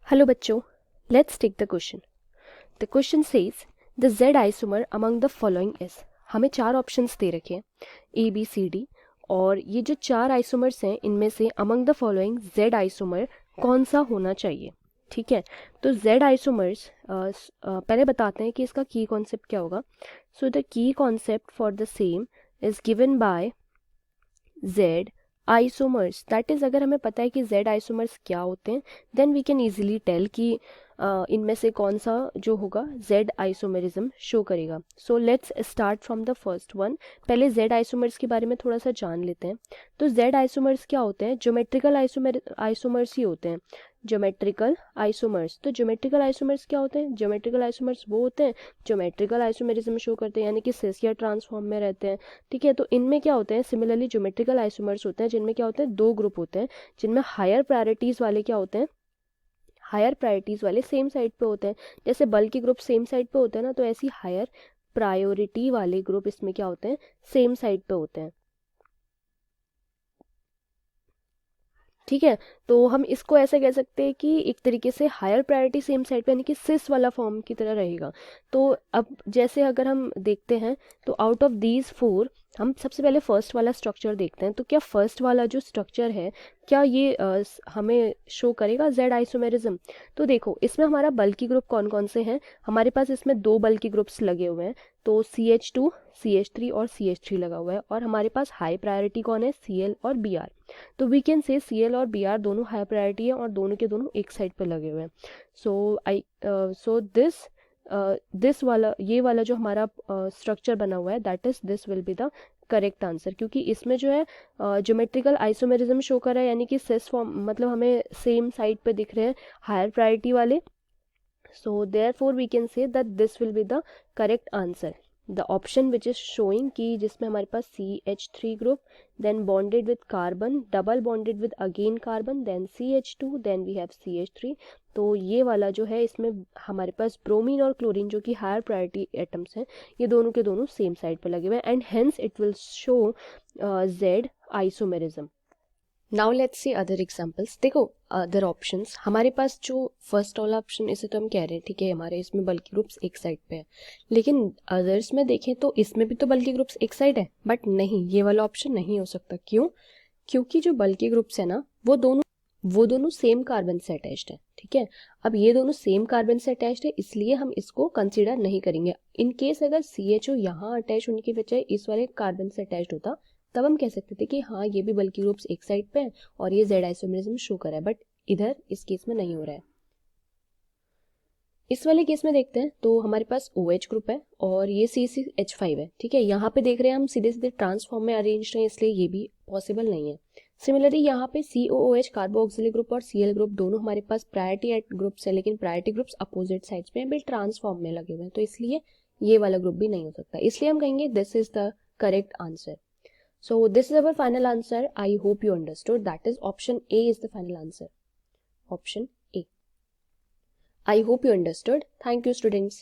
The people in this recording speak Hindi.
Hello बच्चों, let's take the question. The question says the Z isomer among the following is. हमें चार ऑप्शंस दे रखे हैं A, B, C, D और ये जो चार आइसोमर्स हैं इनमें से among the following Z isomer कौन सा होना चाहिए. ठीक है, तो Z आइसोमर्स पहले बताते हैं कि इसका की कॉन्सेप्ट क्या होगा. So the key concept for the same is given by Z isomers. That is अगर हमें पता है कि Z आइसोमर्स क्या होते हैं then we can easily tell कि इनमें से कौन सा जो होगा Z आइसोमरिज्म शो करेगा. So let's start from the first one. पहले Z आइसोमर्स के बारे में थोड़ा सा जान लेते हैं. तो Z आइसोमर्स क्या होते हैं? ज्योमेट्रिकल आइसोमर्स ही होते हैं. Geometrical isomers. तो ज्योमेट्रिकल आइसोमर्स क्या होते हैं? ज्योमेट्रिकल आइसोमर्स वो होते हैं ज्योमेट्रिकल आइसोमरिज्म शो करते हैं यानी कि सिस या ट्रांसफॉर्म में रहते हैं. ठीक है, तो इनमें क्या होते हैं? सिमिलरली ज्योमेट्रिकल आइसोमर्स होते हैं जिनमें क्या होते हैं? दो ग्रुप होते हैं जिनमें हायर प्रायोरिटीज़ वाले क्या होते हैं? हायर प्रायोरिटीज़ वाले सेम साइड पे होते हैं. जैसे बल्कि ग्रुप सेम साइड पे होते हैं ना, तो ऐसी हायर प्रायोरिटी वाले ग्रुप इसमें क्या होते हैं? सेम साइड पे होते हैं. ठीक है, तो हम इसको ऐसे कह सकते हैं कि एक तरीके से हायर प्रायोरिटी सेम साइड पे यानी कि सिस वाला फॉर्म की तरह रहेगा. तो अब जैसे अगर हम देखते हैं तो आउट ऑफ दीज फोर हम सबसे पहले फर्स्ट वाला स्ट्रक्चर देखते हैं. तो क्या फर्स्ट वाला जो स्ट्रक्चर है क्या ये हमें शो करेगा जेड आइसोमेरिज्म? तो देखो इसमें हमारा बल्कि ग्रुप कौन कौन से हैं. हमारे पास इसमें दो बल्कि ग्रुप्स लगे हुए हैं. तो CH2 CH3 और CH3 लगा हुआ है. और हमारे पास हाई प्रायोरिटी कौन है? Cl और Br. तो वी कैन से Cl और Br दोनों हाई प्रायोरिटी है और दोनों के दोनों एक साइड पर लगे हुए हैं. सो दिस वाला ये वाला जो हमारा स्ट्रक्चर बना हुआ है that is this will be the correct answer. क्योंकि इसमें जो है ज्योमेट्रिकल आइसोमेरिज्म शो कर रहा है यानी कि सेस फॉर्म मतलब हमें सेम साइड पे दिख रहे हैं हायर प्रायोरिटी वाले. So therefore we can say that this will be the correct answer. The option which is showing कि जिसमें हमारे पास CH3 group then bonded with carbon double bonded with again carbon then CH2 then we have CH3. तो ये वाला जो है इसमें हमारे पास ब्रोमीन और क्लोरीन जो कि हायर प्रायोरिटी एटम्स हैं ये दोनों के दोनों सेम साइड पर लगे हुए हैं and hence it will show Z isomerism. Now let's see other examples. देखो अदर ऑप्शंस हमारे पास जो फर्स्ट वाला ऑप्शन इसे तो हम कह रहे हैं ठीक है हमारे इसमें बल्कि ग्रुप्स एक साइड पे है. लेकिन अदर्स में देखें तो इसमें भी तो बल्कि ग्रुप्स एक साइड है. बट नहीं, ये वाला ऑप्शन नहीं हो सकता. क्यों? क्योंकि जो बल्कि ग्रुप्स है ना वो दोनों सेम कार्बन से अटैच्ड है. ठीक है, अब ये दोनों सेम कार्बन से अटैच्ड है इसलिए हम इसको कंसीडर नहीं करेंगे. इन केस अगर CHO यहाँ अटैच होने की बजाय इस वाले कार्बन से अटैच्ड होता तब हम कह सकते थे कि हाँ ये भी बल्कि ग्रुप्स एक साइड पे है और ये जेड आइसोमेरिज्म शो कर रहा है. बट इधर इस केस में नहीं हो रहा है. इस वाले केस में देखते हैं तो हमारे पास OH ग्रुप है और ये CH5 है. ठीक है, यहाँ पे देख रहे हैं हम सीधे सीधे ट्रांसफॉर्म में अरेंज्ड हैं इसलिए ये भी पॉसिबल नहीं है. सिमिलरली यहाँ पे COOH कार्बोक्सिलिक ग्रुप और Cl ग्रुप दोनों हमारे पास प्रायोरिटी ग्रुप्स है लेकिन प्रायोरिटी ग्रुप्स अपोजिट साइड्स पे बिल्कुल ट्रांसफॉर्म में लगे हुए हैं. तो इसलिए ये वाला ग्रुप भी नहीं हो सकता. इसलिए हम कहेंगे this is the correct answer. So this is our final answer. I hope you understood. That is option A is the final answer. Option A. I hope you understood. Thank you students.